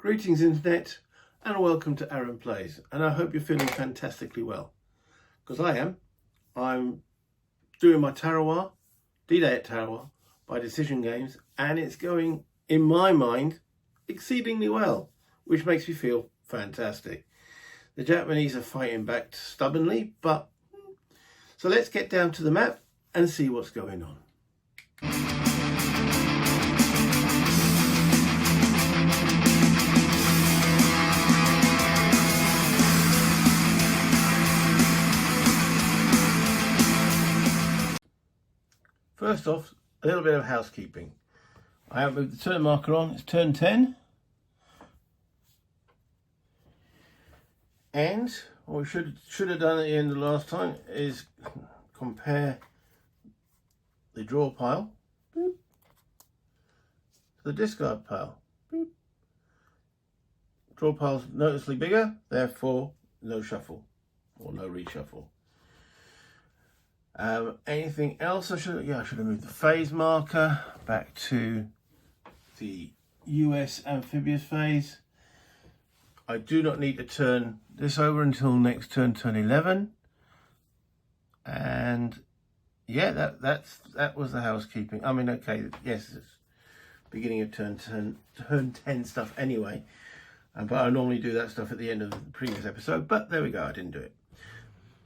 Greetings Internet and welcome to Aaron Plays, and I hope you're feeling fantastically well, because I am. I'm doing my Tarawa, D-Day at Tarawa by Decision Games, and it's going, in my mind, exceedingly well, which makes me feel fantastic. The Japanese are fighting back stubbornly, but so let's get down to the map and see what's going on. First off, a little bit of housekeeping. I have moved the turn marker on, it's turn 10. And what we should have done at the end of last time is compare the draw pile to the discard pile. Draw pile's noticeably bigger, therefore no shuffle or no reshuffle. Anything else I should have moved the phase marker back to the US amphibious phase. I do not need to turn this over until next turn 11. And yeah, that was the housekeeping. I mean, okay, yes, it's beginning of turn 10 stuff anyway. But I normally do that stuff at the end of the previous episode, but there we go, I didn't do it.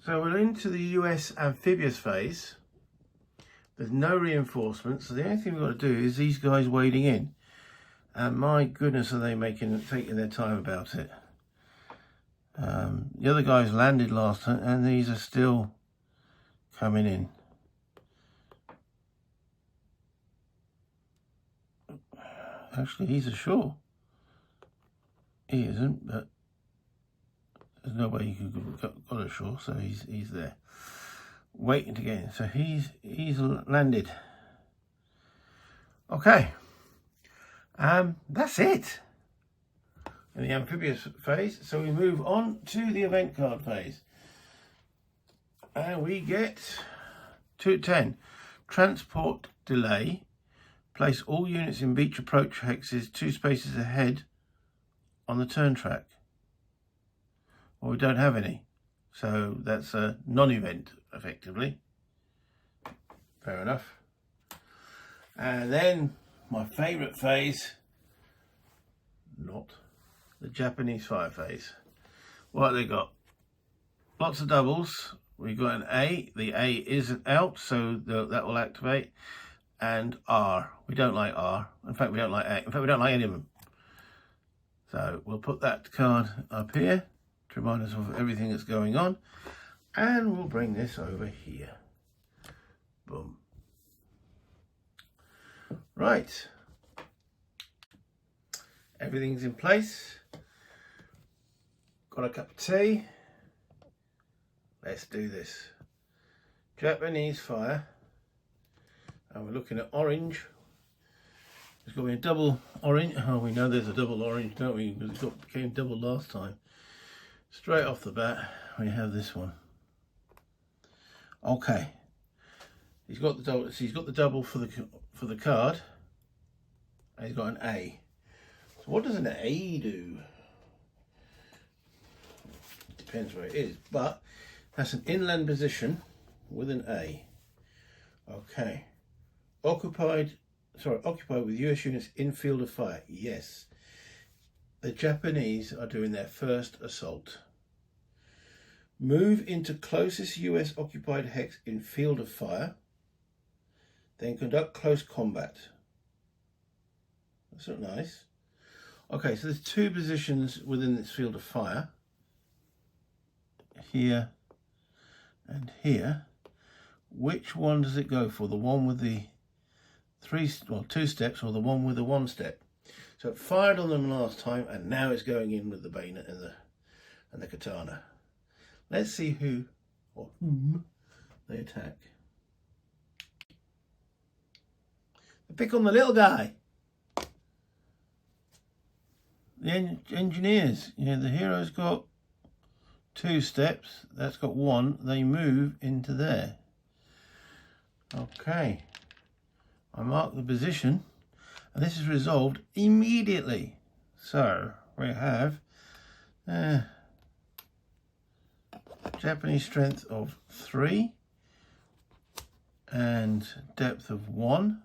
So we're into the US amphibious phase. There's no reinforcements, so the only thing we've got to do is these guys wading in. And my goodness, are they taking their time about it. The other guys landed last time, and these are still coming in. Actually, he's ashore. He isn't, but there's no way you could have got ashore, so he's there, waiting to get in. So he's landed. Okay, that's it in the amphibious phase. So we move on to the event card phase, and we get 210 transport delay. Place all units in beach approach hexes 2 spaces ahead on the turn track. Well, we don't have any, so that's a non-event effectively. Fair enough. And then my favourite phase, not the Japanese fire phase. What have they got? Lots of doubles. We've got an A. The A isn't out, so that will activate. And R. We don't like R. In fact, we don't like A. In fact, we don't like any of them. So we'll put that card up here to remind us of everything that's going on, and we'll bring this over here. Boom. Right, everything's in place. Got a cup of tea. Let's do this. Japanese fire, and we're looking at orange. There's got to be a double orange. Oh, we know there's a double orange, don't we? Because it became double last time. Straight off the bat, we have this one. Okay, he's got the double. So he's got the double for the card, and he's got an A. So what does an A do? Depends where it is, but that's an inland position with an A. Okay, occupied with US units in field of fire. Yes. The Japanese are doing their first assault. Move into closest US occupied hex in field of fire. Then conduct close combat. That's not nice. Okay, so there's 2 positions within this field of fire. Here and here. Which one does it go for? The one with the 2 steps, or the one with the 1 step? So it fired on them last time, and now it's going in with the bayonet and the katana. Let's see whom they attack. They pick on the little guy. The engineers. The hero's got 2 steps. That's got 1. They move into there. Okay. I mark the position, and this is resolved immediately. So we have Japanese strength of 3 and depth of 1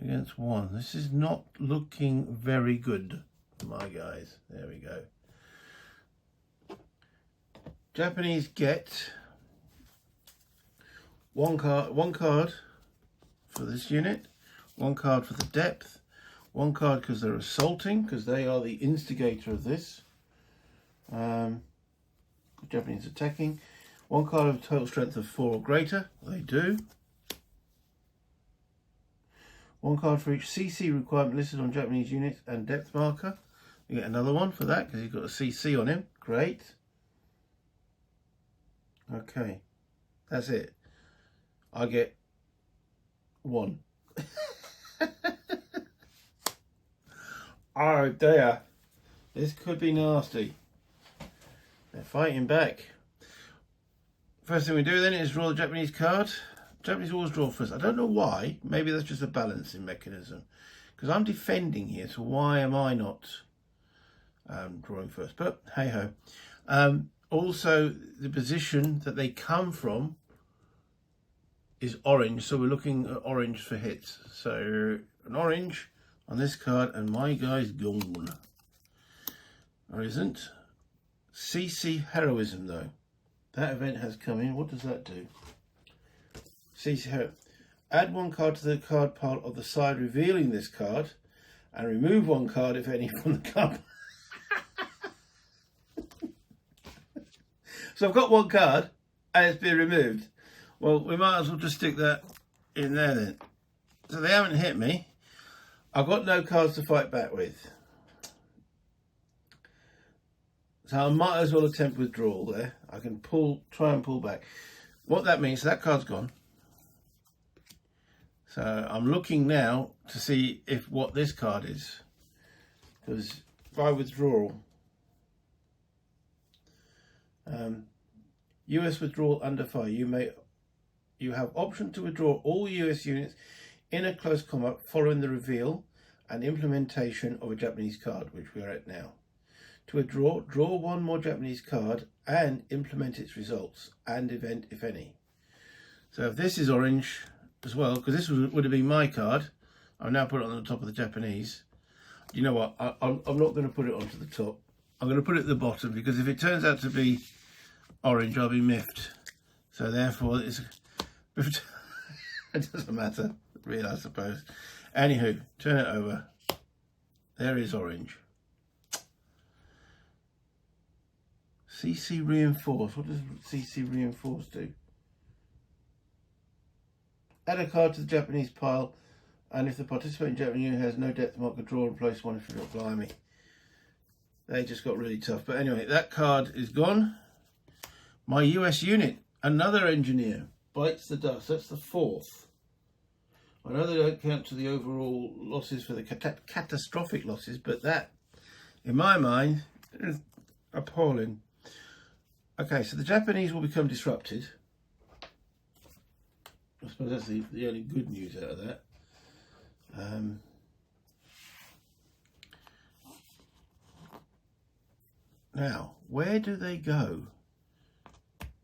against 1. This is not looking very good, my guys. There we go. Japanese get one card for this unit, 1 card for the depth, 1 card because they're assaulting, because they are the instigator of this. Japanese attacking. 1 card of total strength of 4 or greater. They do. 1 card for each CC requirement listed on Japanese units and depth marker. You get another one for that because he's got a CC on him. Great. Okay, that's it. I get 1. Oh dear, this could be nasty. They're fighting back. First thing we do then is draw the Japanese card. Japanese always draw first. I don't know why. Maybe that's just a balancing mechanism. Because I'm defending here, so why am I not drawing first? But hey ho. Also, the position that they come from is orange, so we're looking at orange for hits. So an orange on this card, and my guy's gone. Or isn't. CC Heroism though. That event has come in. What does that do? CC Heroism. Add 1 card to the card pile of the side revealing this card, and remove 1 card, if any, from the card. So I've got 1 card, and it's been removed. Well, we might as well just stick that in there then. So they haven't hit me. I've got no cards to fight back with. So I might as well attempt withdrawal there. I can try and pull back. What that means, that card's gone. So I'm looking now to see what this card is. Because by withdrawal, US withdrawal under fire, you have option to withdraw all US units in a close combat following the reveal and implementation of a Japanese card, which we are at now. To withdraw, draw 1 more Japanese card and implement its results and event, if any. So if this is orange as well, because this would have been my card, I'll now put it on the top of the Japanese. You know what? I'm not going to put it onto the top. I'm going to put it at the bottom, because if it turns out to be orange, I'll be miffed. So therefore, it doesn't matter, really, I suppose. Anywho, turn it over. There is orange. CC reinforce. What does CC reinforce do? Add a card to the Japanese pile, and if the participating Japanese unit has no depth marker, draw and place 1 if you're not. Blimey. They just got really tough. But anyway, that card is gone. My US unit, another engineer, bites the dust. That's the 4th. I know they don't count to the overall losses for the catastrophic losses, but that, in my mind, is appalling. Okay, so the Japanese will become disrupted. I suppose that's the only good news out of that. Now, where do they go?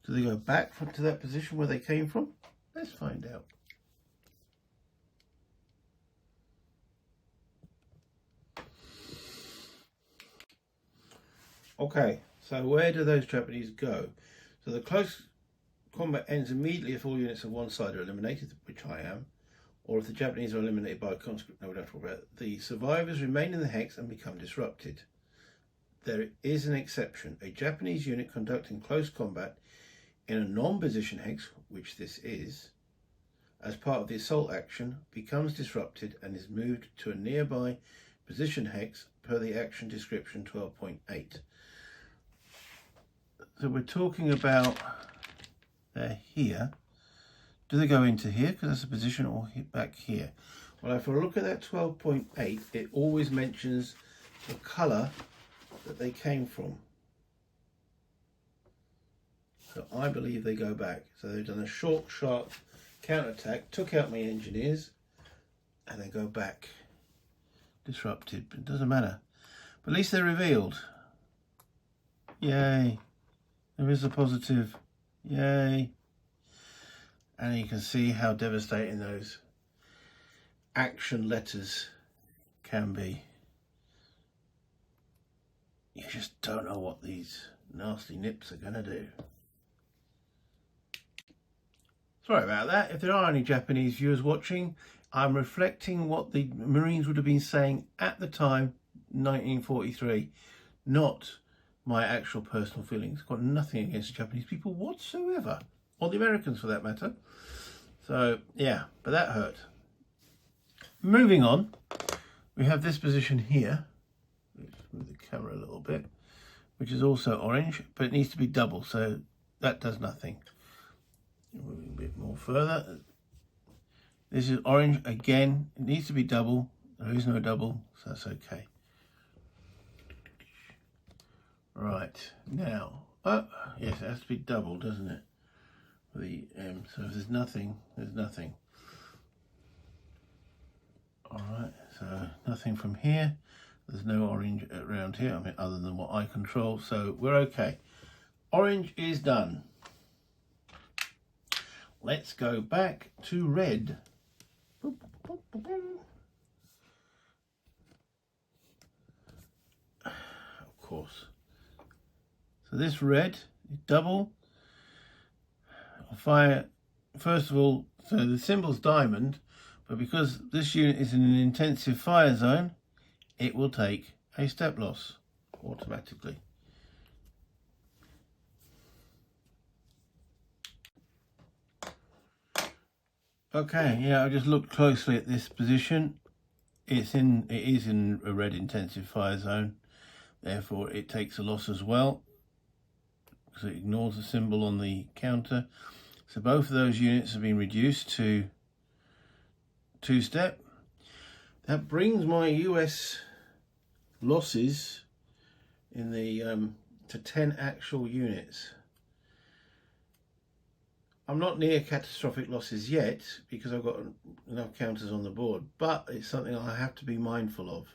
Do they go back to that position where they came from? Let's find out. Okay, so where do those Japanese go? So the close combat ends immediately if all units of one side are eliminated, which I am, or if the Japanese are eliminated by a conscript. No, we don't talk about it. The survivors remain in the hex and become disrupted. There is an exception. A Japanese unit conducting close combat in a non-position hex, which this is, as part of the assault action, becomes disrupted and is moved to a nearby position hex per the action description 12.8. So we're talking about they're here. Do they go into here because that's a position, or back here? Well, if I look at that 12.8, it always mentions the colour that they came from. So I believe they go back. So they've done a short, sharp counterattack, took out my engineers, and they go back. Disrupted, but it doesn't matter. But at least they're revealed. Yay. There is a positive. Yay. And you can see how devastating those action letters can be. You just don't know what these nasty nips are going to do. Sorry about that. If there are any Japanese viewers watching, I'm reflecting what the Marines would have been saying at the time, 1943, not my actual personal feelings. Got nothing against the Japanese people whatsoever, or the Americans for that matter. So yeah, but that hurt. Moving on, we have this position here. Let's move the camera a little bit, which is also orange, but it needs to be double, so that does nothing. Moving a bit more further. This is orange again. It needs to be double. There is no double, so that's okay. Right, now, oh, yes, it has to be double, doesn't it? For the M, so if there's nothing, there's nothing. Alright, so nothing from here. There's no orange around here, I mean, other than what I control, so we're okay. Orange is done. Let's go back to red. Of course. So this red is double. I'll fire, first of all, so the symbol's diamond, but because this unit is in an intensive fire zone, it will take a step loss automatically. Okay, yeah, I just looked closely at this position. It is in a red intensive fire zone, therefore it takes a loss as well, because it ignores the symbol on the counter. So both of those units have been reduced to 2-step. That brings my US losses in the to 10 actual units. I'm not near catastrophic losses yet because I've got enough counters on the board, but it's something I have to be mindful of,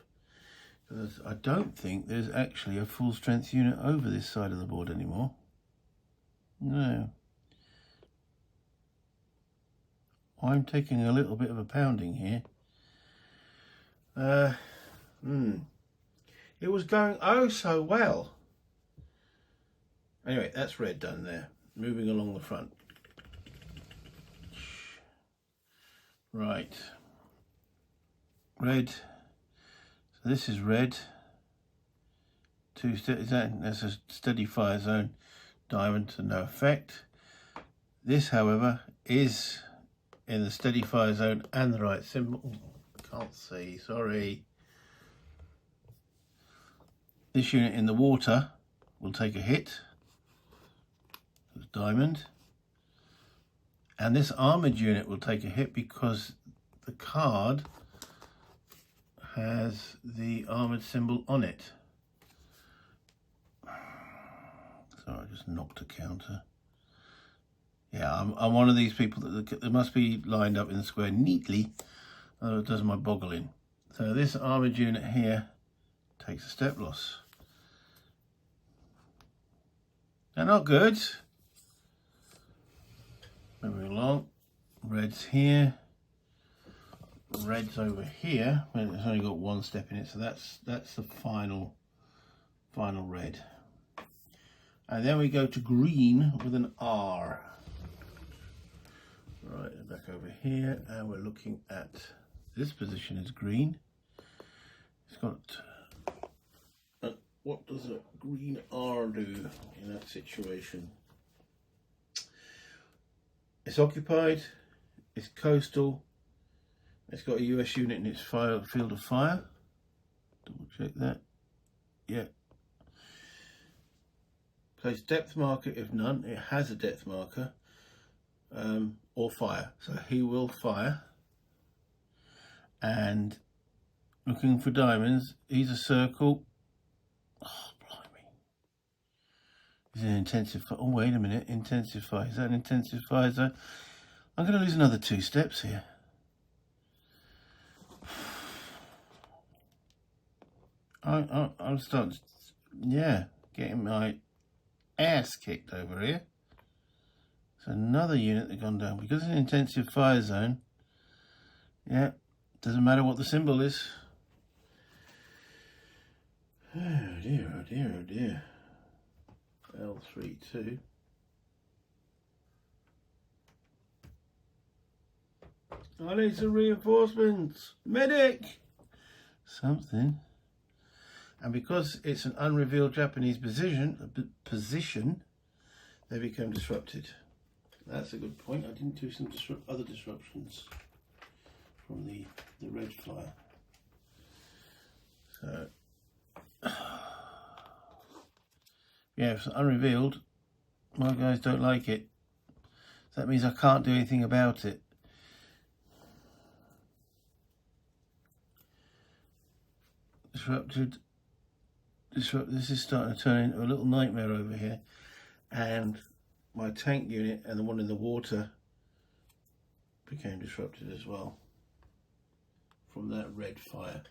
because I don't think there's actually a full strength unit over this side of the board anymore. No. I'm taking a little bit of a pounding here. It was going oh so well. Anyway, that's red done there. Moving along the front. Right. Red. So this is red. That's a steady fire zone. Diamond to no effect. This, however, is in the steady fire zone and the right symbol. Can't see, sorry. This unit in the water will take a hit. It's diamond. And this armoured unit will take a hit because the card has the armoured symbol on it. So I just knocked a counter. Yeah, I'm one of these people that they must be lined up in the square neatly, otherwise it does my boggling. So this armoured unit here takes a step loss. They're not good. Moving along, red's here, red's over here, and it's only got 1 step in it, so that's the final red. And then we go to green with an R. Right, back over here, and we're looking at this position is green. It's got what does a green R do in that situation? It's occupied, it's coastal, it's got a US unit in its field of fire. Double check that. Yeah. Place depth marker if none. It has a depth marker, or fire. So he will fire. And looking for diamonds, he's a circle. Oh, blimey. He's an intensive fire. Oh, wait a minute. Intensive fire. Is that an intensive fire zone? I'm going to lose another 2 steps here. I'm starting, yeah, getting my ass kicked over here. It's another unit that gone down because it's an intensive fire zone. Yeah, doesn't matter what the symbol is. Oh dear, oh dear, oh dear. L32. I need some reinforcements. Medic! Something. And because it's an unrevealed Japanese position, they become disrupted. That's a good point. I didn't do some other disruptions from the red flyer. So, yeah, if it's unrevealed, my guys don't like it. So that means I can't do anything about it. Disrupted. This is starting to turn into a little nightmare over here. And my tank unit and the one in the water became disrupted as well from that red fire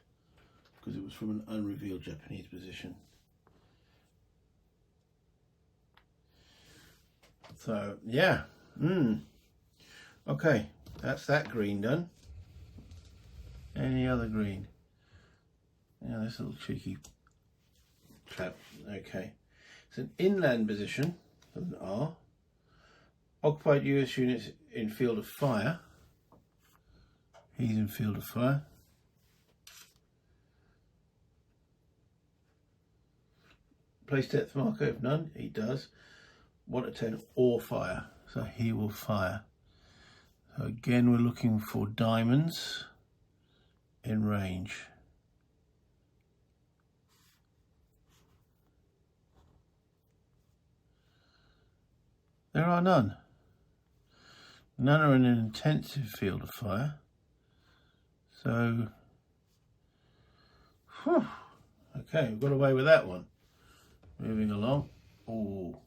because it was from an unrevealed Japanese position. So yeah, okay, that's that green done. Any other green? Yeah, this little cheeky trap. Okay, it's an inland position with an R. Occupied US units in field of fire. He's in field of fire. Place depth marker if none, he does. 1 to 10 or fire, so he will fire. So again, we're looking for diamonds in range. There are none. None are in an intensive field of fire. So, whew, okay, we've got away with that one. Moving along. Oh,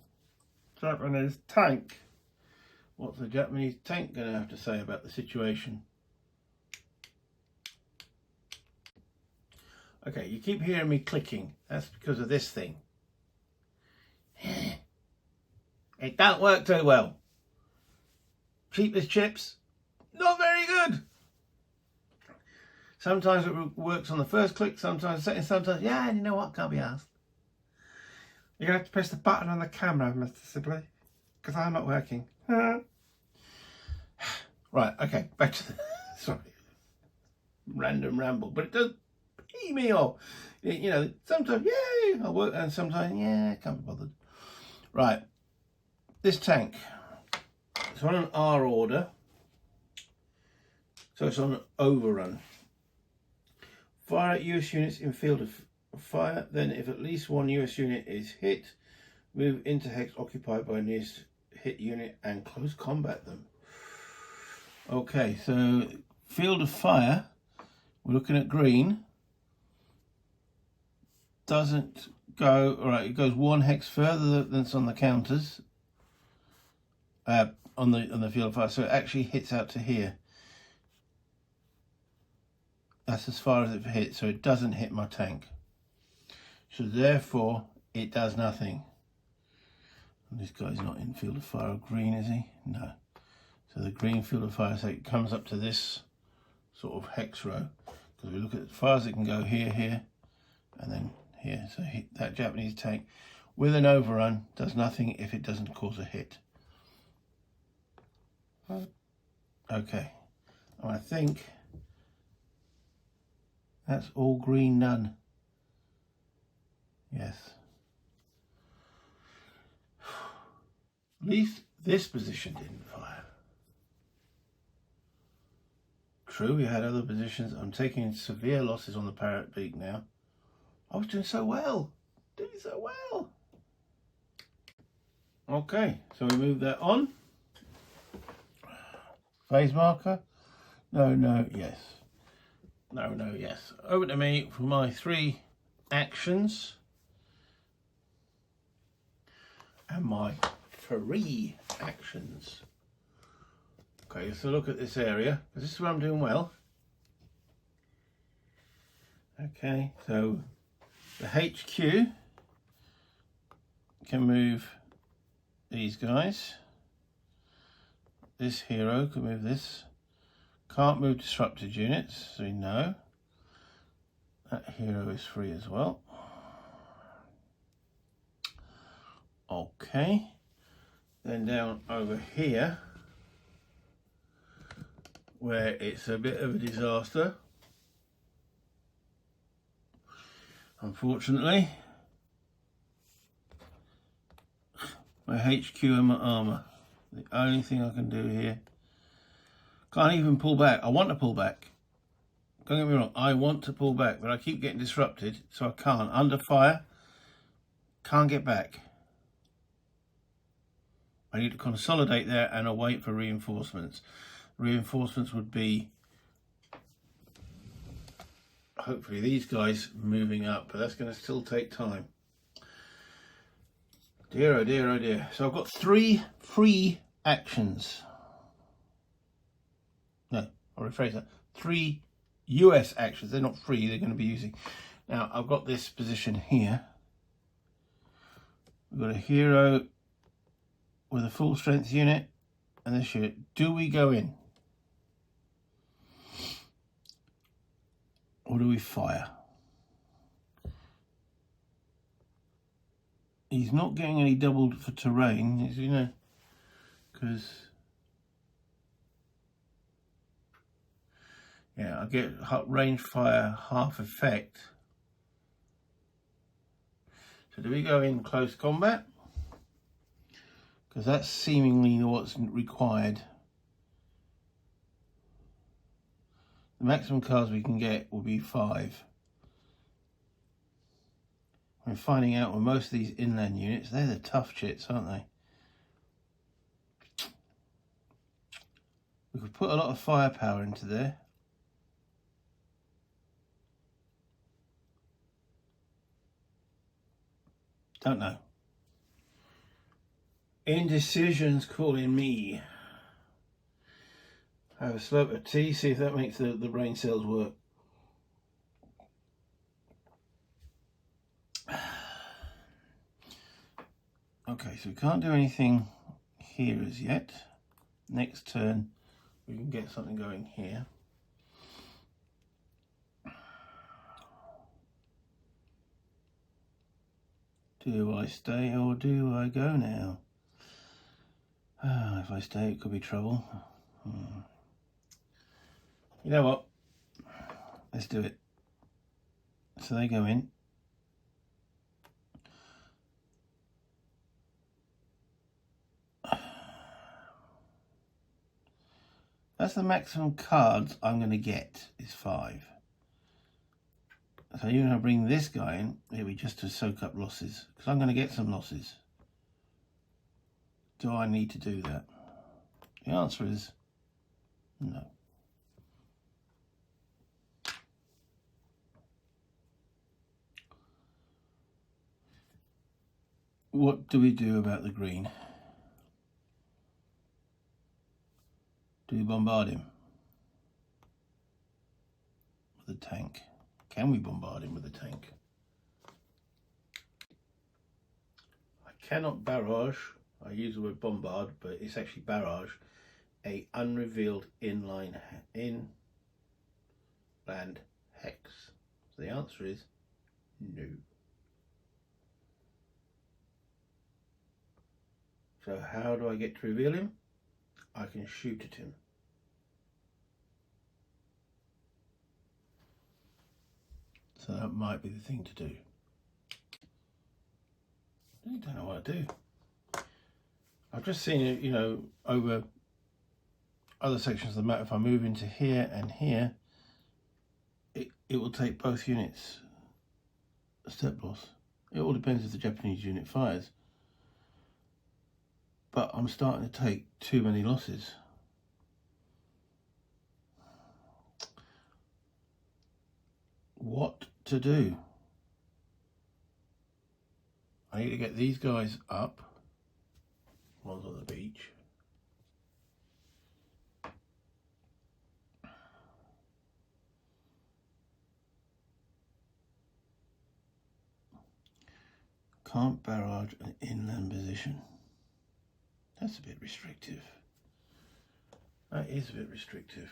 Japanese tank. What's the Japanese tank going to have to say about the situation? Okay, you keep hearing me clicking. That's because of this thing. It don't work too well. Cheap as chips, not very good. Sometimes it works on the first click, sometimes second, sometimes, yeah, you know what, can't be asked. You're going to have to press the button on the camera, Mr. Sibley, because I'm not working. Right, okay, back to the, sorry, random ramble, but it does pee me off. You know, sometimes, yay, I work, and sometimes, yeah, can't be bothered. Right, this tank, it's on an R order, so it's on an overrun. Fire at US units in field of fire, then if at least one US unit is hit, move into hex occupied by nearest hit unit and close combat them. Okay, so field of fire, we're looking at green. Doesn't go, all right, it goes 1 hex further than it's on the counters, on the field of fire, so it actually hits out to here. That's as far as it hits, so it doesn't hit my tank. So therefore, it does nothing. And this guy's not in field of fire green, is he? No. So the green field of fire, so it comes up to this sort of hex row. Because we look at as far as it can go here, here, and then here. So that Japanese tank with an overrun does nothing if it doesn't cause a hit. Okay. And I think that's all green none. Yes. At least this position didn't fire. True, we had other positions. I'm taking severe losses on the Parrots Beak now. I was doing so well. Doing so well. Okay, so we move that on. Phase marker. No, no, yes. No, no, yes. Over to me for my 3 actions. And my 3 actions. Okay, so look at this area, because this is where I'm doing well. Okay, so The HQ can move these guys. This hero can move this. Can't move disrupted units, so we know. That hero is free as well. Okay. Then down over here, where it's a bit of a disaster, unfortunately, my HQ and my armour. The only thing I can do here. Can't even pull back. I want to pull back. Don't get me wrong, I want to pull back, but I keep getting disrupted, so I can't. Under fire, can't get back. I need to consolidate there and await for reinforcements. Reinforcements would be hopefully these guys moving up, but that's going to still take time. Dear, oh dear, oh dear. So I've got 3 free actions. No, I'll rephrase that. 3 US actions. They're not free, they're going to be using. Now, I've got this position here. We've got a hero with a full strength unit and this unit. Do we go in? Or do we fire? He's not getting any doubled for terrain, as you know, because yeah, I get range fire half effect. So do we go in close combat? Because that's seemingly what's required. The maximum cards we can get will be 5. I'm finding out with most of these inland units, they're the tough chits, aren't they? We could put a lot of firepower into there. Don't know. Indecision's calling me. Have a slurp of tea, see if that makes the brain cells work. Okay, so we can't do anything here as yet. Next turn, we can get something going here. Do I stay or do I go now? If I stay, it could be trouble. You know what? Let's do it. So they go in. That's the maximum cards I'm going to get, is 5. So even if I bring this guy in, it'll be just to soak up losses, because I'm going to get some losses. Do I need to do that? The answer is no. What do we do about the green? Do we bombard him with a tank? Can we bombard him with a tank? I cannot barrage. I use the word bombard, but it's actually barrage. A unrevealed inland hex. So the answer is no. So how do I get to reveal him? I can shoot at him. So that might be the thing to do. I don't know what to do. I've just seen it, you know, over other sections of the map. If I move into here and here, it will take both units a step loss. It all depends if the Japanese unit fires. But I'm starting to take too many losses. What to do? I need to get these guys up. One's on the beach. can't barrage an inland position. That's a bit restrictive. That is a bit restrictive.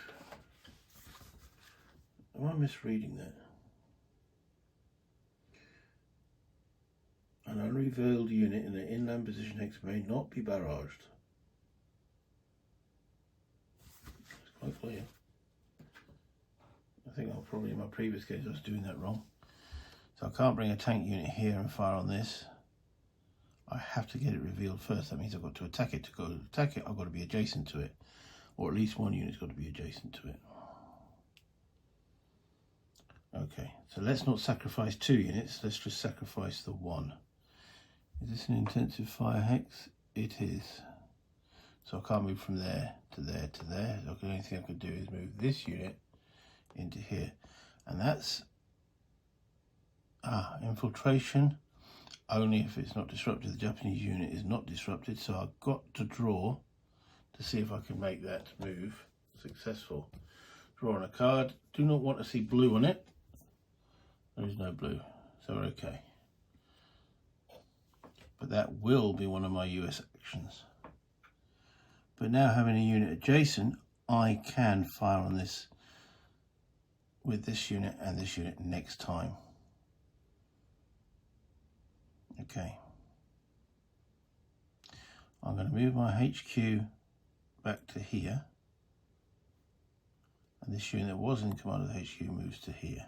Am I misreading that? An unrevealed unit in an inland position hex may not be barraged. It's quite clear. I think I'll probably in my previous case I was doing that wrong. So I can't bring a tank unit here and fire on this. I have to get it revealed first. That means I've got to attack it. To go attack it, I've got to be adjacent to it. Or at least one unit's got to be adjacent to it. Okay, so let's not sacrifice 2 units. Let's just sacrifice the 1. Is this an intensive fire hex? It is. So I can't move from there to there to there. The only thing I could do is move this unit into here. And that's infiltration. Only if it's not disrupted. The Japanese unit is not disrupted, so I've got to draw to see if I can make that move successful. Draw on a card. Do not want to see blue on it. There is no blue, so we're okay. But that will be one of my US actions. But now having a unit adjacent, I can fire on this with this unit and this unit next time. Okay. I'm going to move my HQ back to here. And this unit that was in command of the HQ moves to here.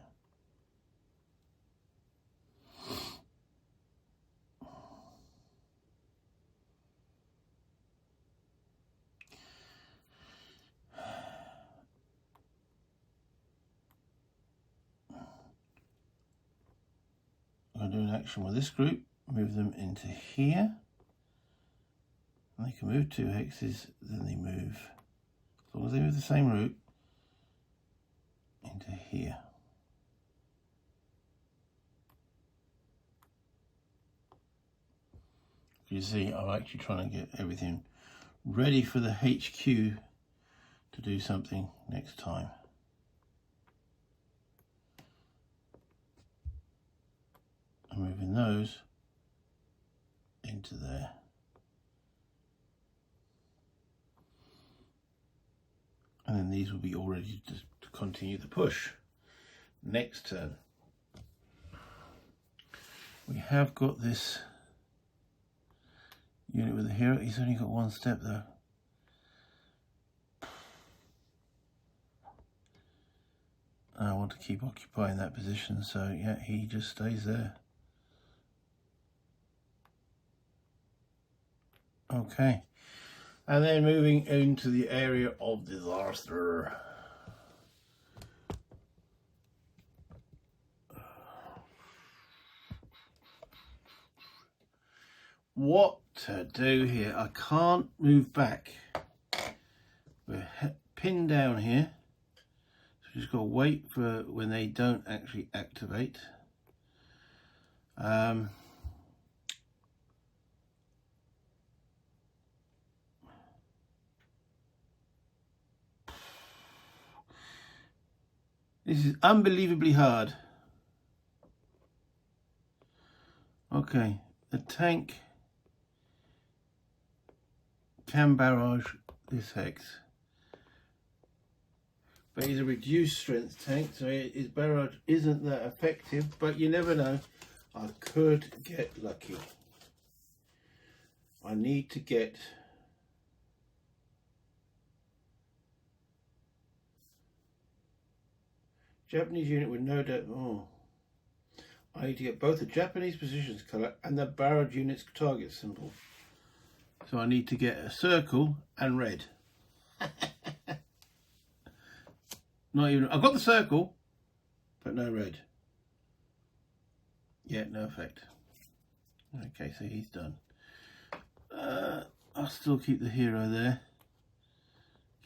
I'm going to do an action with this group, move them into here. And they can move 2 hexes, then they move, as long as they move the same route, into here. You see, I'm actually trying to get everything ready for the HQ to do something next time. I'm moving those into there. And then these will be all ready to continue the push. Next turn. We have got this unit with a hero. He's only got 1 step though. I want to keep occupying that position, so yeah, he just stays there. Okay, and then moving into the area of disaster. What to do here? I can't move back. We're pinned down here, so just got to wait for when they don't actually activate. This is unbelievably hard. Okay, the tank can barrage this hex, but he's a reduced strength tank, so his barrage isn't that effective, but you never know. I could get lucky. I need to get Japanese unit with no doubt. Oh, I need to get both the Japanese positions colour and the barrage unit's target symbol. So I need to get a circle and red. Not even, I've got the circle, but no red. Yeah, no effect. Okay, so he's done. I'll still keep the hero there,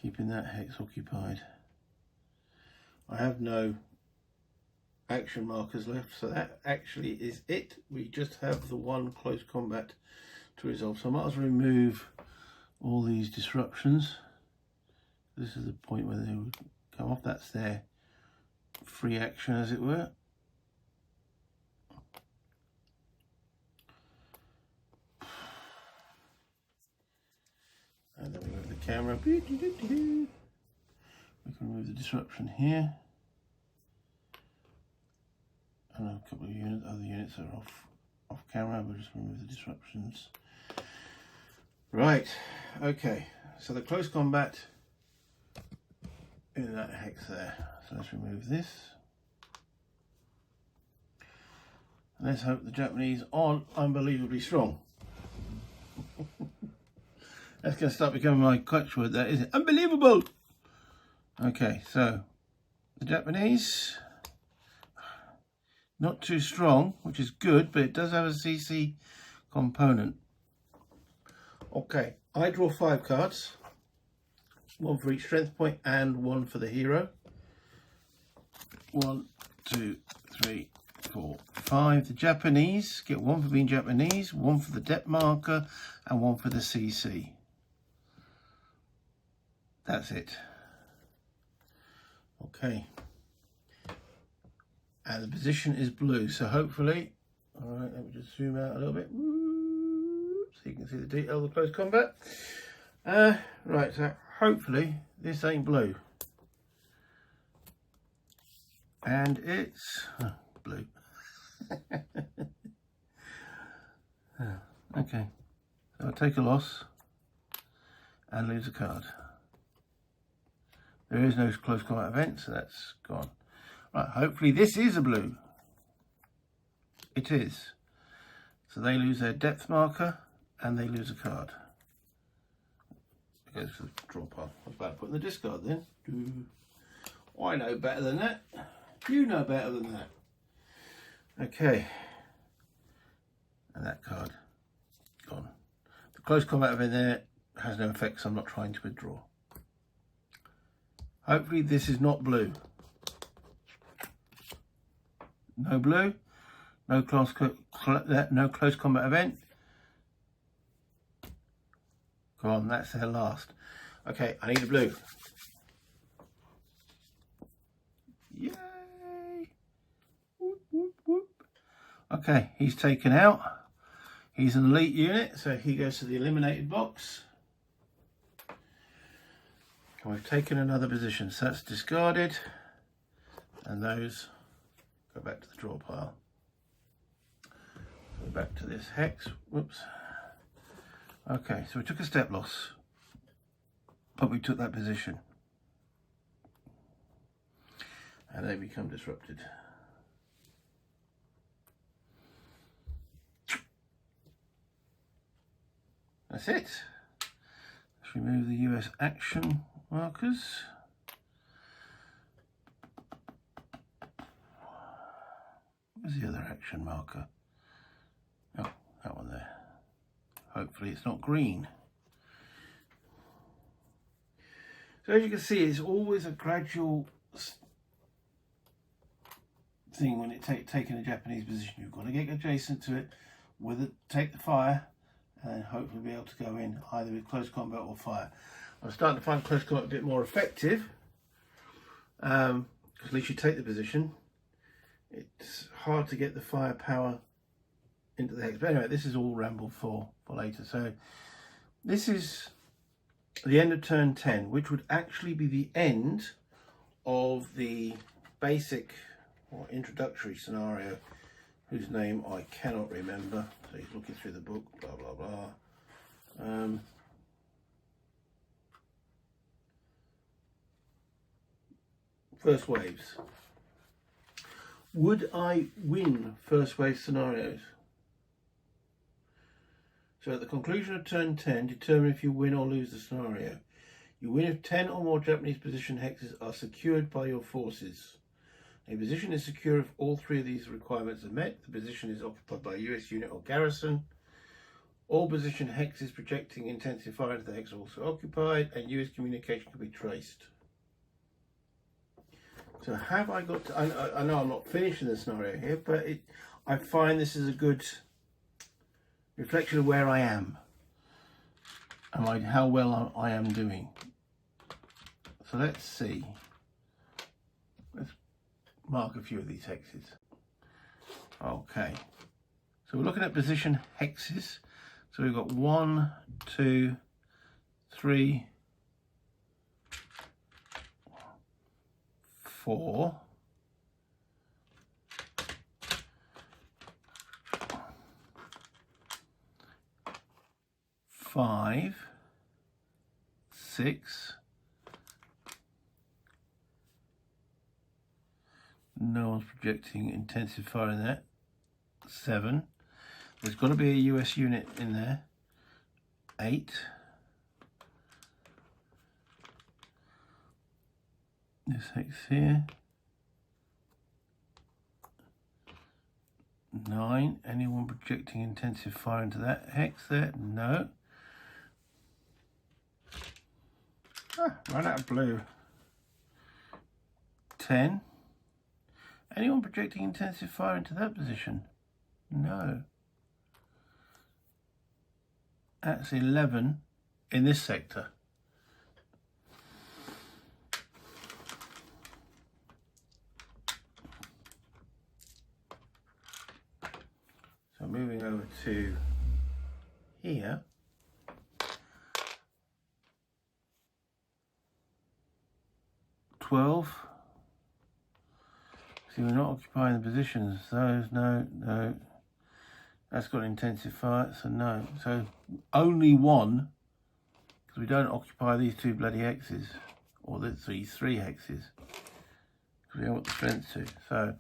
keeping that hex occupied. I have no action markers left, so that actually is it. We just have the 1 close combat to resolve. So I might as well remove all these disruptions. This is the point where they would come off. That's their free action, as it were. camera. We can remove the disruption here. And a couple of other units are off camera. We'll just remove the disruptions. Right, okay, so the close combat in that hex there. So let's remove this. And let's hope the Japanese aren't unbelievably strong. That's going to start becoming my catchword, that is it. Unbelievable! Okay, so the Japanese, not too strong, which is good, but it does have a CC component. Okay, I draw 5 cards, 1 for each strength point and 1 for the hero. 1, 2, 3, 4, 5. The Japanese get 1 for being Japanese, 1 for the depth marker, and 1 for the CC. That's it. Okay. And the position is blue, so hopefully, all right, let me just zoom out a little bit. So you can see the detail of the close combat. Right, so hopefully this ain't blue. And it's blue. Okay, so I'll take a loss and lose a card. There is no close combat event, so that's gone. Right, hopefully this is a blue. It is. So they lose their depth marker and they lose a card. It goes to the draw pile. I was about to put in the discard then. I know better than that. You know better than that. Okay. And that card gone. The close combat event there has no effect, so I'm not trying to withdraw. Hopefully this is not blue. No blue. No close combat event. Go on, that's their last. Okay, I need a blue. Yay! Whoop, whoop, whoop. Okay, he's taken out. He's an elite unit, so he goes to the eliminated box. And we've taken another position, so that's discarded. And those go back to the draw pile. Go back to this hex. Whoops. Okay, so we took a step loss, but we took that position. And they become disrupted. That's it. Let's remove the US action markers. Where's the other action marker? Oh, that one there. Hopefully it's not green. So as you can see, it's always a gradual thing when it's taking a Japanese position. You've got to get adjacent to it, with it, take the fire, and then hopefully be able to go in either with close combat or fire. I'm starting to find close combat a bit more effective, because at least you take the position. It's hard to get the firepower into the hex. But anyway, this is all ramble for later. So this is the end of turn 10, which would actually be the end of the basic or introductory scenario, whose name I cannot remember. So he's looking through the book, blah, blah, blah. First waves. Would I win first wave scenarios? So at the conclusion of turn 10, determine if you win or lose the scenario. You win if 10 or more Japanese position hexes are secured by your forces. A position is secure if all 3 of these requirements are met. The position is occupied by a US unit or garrison. All position hexes projecting intensive fire into the hex are also occupied, and US communication can be traced. So have I got to, I know I'm not finishing the scenario here, but I find this is a good reflection of where I am and how well I am doing. So let's see. Let's mark a few of these hexes. Okay, so we're looking at position hexes. So we've got 1, 2, 3, 4, 5, 6. No one's projecting intensive fire in that. 7. There's got to be a US unit in there. 8. This hex here. 9. Anyone projecting intensive fire into that hex there? No. Run out of blue. 10. Anyone projecting intensive fire into that position? No. That's 11 in this sector. So moving over to here. "12. See, we're not occupying the positions. Those, no. That's got intensive fire, so no. So only 1, because we don't occupy these 2 bloody hexes, or these 3 hexes, because we don't want the strength to. So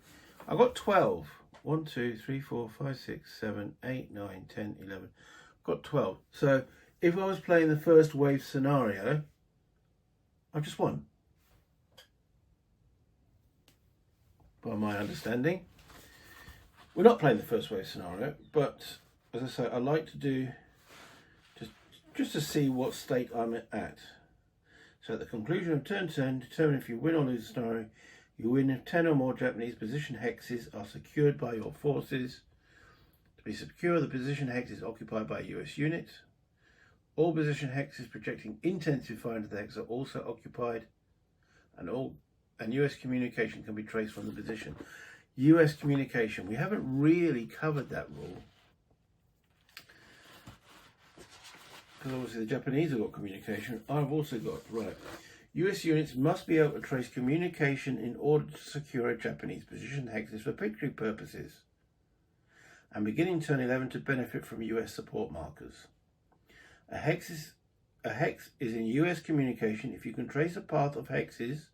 I've got 12. 1, 2, 3, 4, 5, 6, 7, 8, 9, 10, 11. I've got 12. So if I was playing the first wave scenario, I've just won. By my understanding. We're not playing the first wave scenario, but as I say, I like to do just to see what state I'm at. So at the conclusion of turn 10, determine if you win or lose the scenario. You win if 10 or more Japanese position hexes are secured by your forces. To be secure, the position hex is occupied by a US unit. All position hexes projecting intensive fire into the hex are also occupied, and US communication can be traced from the position. US communication, we haven't really covered that rule, because obviously the Japanese have got communication. I've also got, right. US units must be able to trace communication in order to secure a Japanese position hexes for victory purposes, and beginning turn 11 to benefit from US support markers. A hex is in US communication if you can trace a path of hexes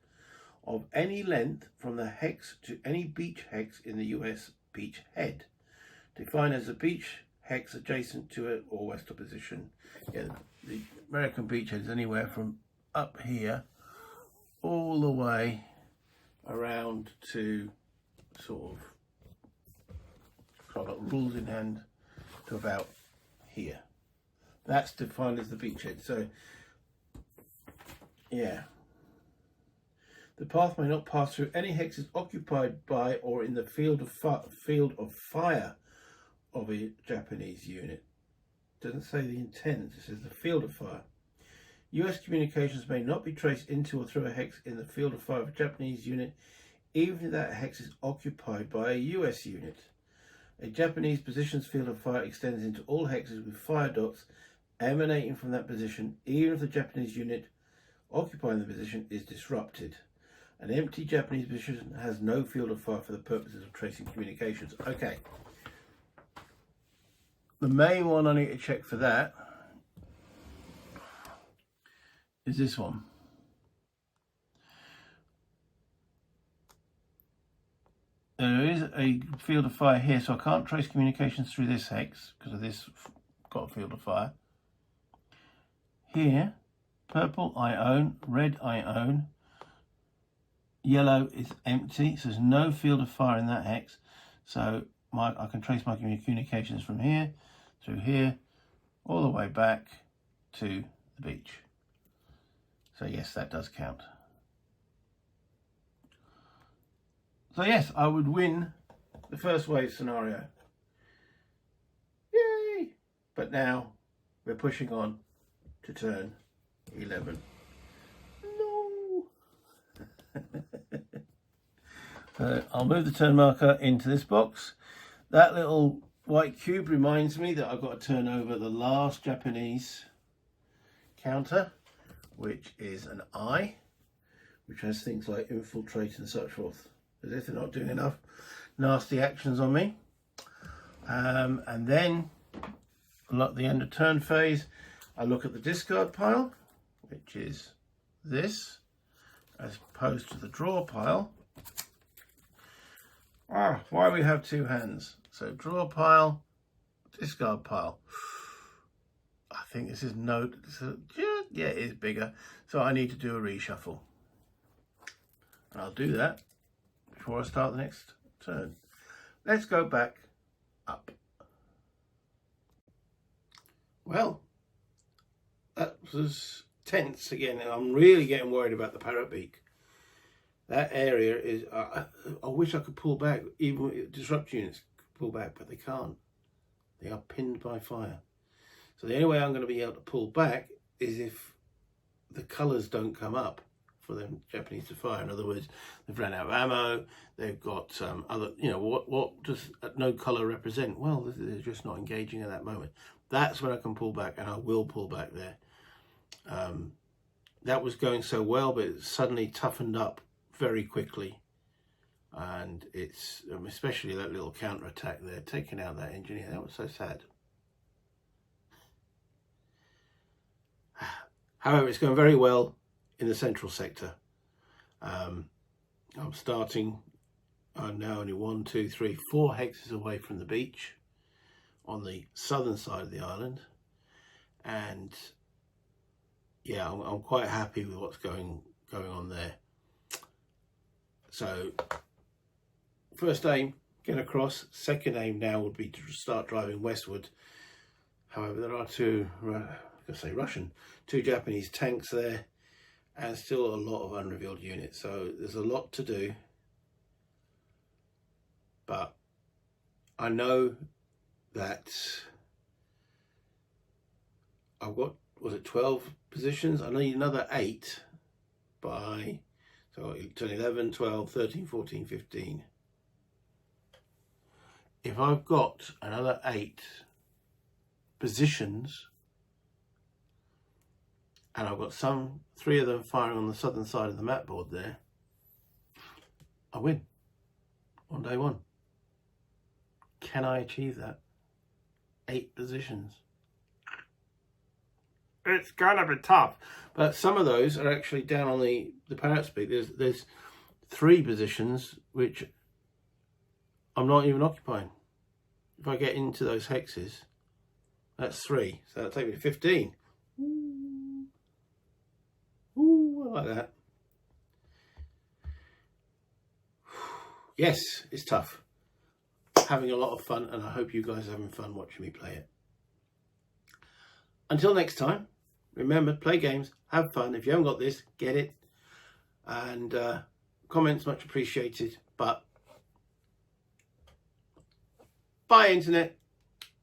of any length from the hex to any beach hex in the US beach head, defined as a beach hex adjacent to it or west of position. Yeah, the American beach head is anywhere from up here all the way around to sort of, I've got rules in hand, to about here. That's defined as the beachhead. So yeah, the path may not pass through any hexes occupied by or in the field of fire of a Japanese unit. It doesn't say the intent, it says the field of fire. US communications may not be traced into or through a hex in the field of fire of a Japanese unit, even if that hex is occupied by a US unit. A Japanese position's field of fire extends into all hexes with fire dots emanating from that position, even if the Japanese unit occupying the position is disrupted. An empty Japanese position has no field of fire for the purposes of tracing communications. Okay. The main one I need to check for that is this one. There is a field of fire here, so I can't trace communications through this hex because of this got a field of fire. Here, purple I own, red I own, yellow is empty, so there's no field of fire in that hex. So I can trace my communications from here, through here, all the way back to the beach. So yes, that does count. So yes, I would win the first wave scenario. Yay! But now we're pushing on to turn 11. No! So I'll move the turn marker into this box. That little white cube reminds me that I've got to turn over the last Japanese counter, which is an I, which has things like infiltrate and such forth, as if they're not doing enough nasty actions on me. And then at the end of turn phase, I look at the discard pile, which is this, as opposed to the draw pile. Why we have two hands? So draw pile, discard pile. I think this is yeah, it is bigger. So I need to do a reshuffle. And I'll do that before I start the next turn. Let's go back up. Well, that was tense again, and I'm really getting worried about the Parrot Beak. That area is, I wish I could pull back, even disrupt units could pull back, but they can't. They are pinned by fire. So the only way I'm going to be able to pull back is if the colours don't come up for them Japanese to fire. In other words, they've run out of ammo, they've got some other, what does no colour represent? Well, they're just not engaging at that moment. That's when I can pull back, and I will pull back there. That was going so well, but it suddenly toughened up very quickly. And it's, especially that little counter-attack there, taking out that engineer, that was so sad. However, it's going very well in the central sector. I'm now only 1, 2, 3, 4 hexes away from the beach on the southern side of the island. And yeah, I'm quite happy with what's going on there. So first aim, get across. Second aim now would be to start driving westward. However, there are two Japanese tanks there, and still a lot of unrevealed units. So there's a lot to do. But I know that I've got, 12 positions? I need another 8 by, so 11, 12, 13, 14, 15. If I've got another 8 positions, and I've got 3 of them firing on the southern side of the map board there, I win on day 1. Can I achieve that? 8 positions. It's gonna be tough, but some of those are actually down on the Parrots Beak. There's 3 positions which I'm not even occupying. If I get into those hexes, that's 3, so that'll take me to 15. Ooh, I like that. Yes, it's tough. Having a lot of fun, and I hope you guys are having fun watching me play it. Until next time, remember, play games, have fun. If you haven't got this, get it. And comments much appreciated. But bye, internet.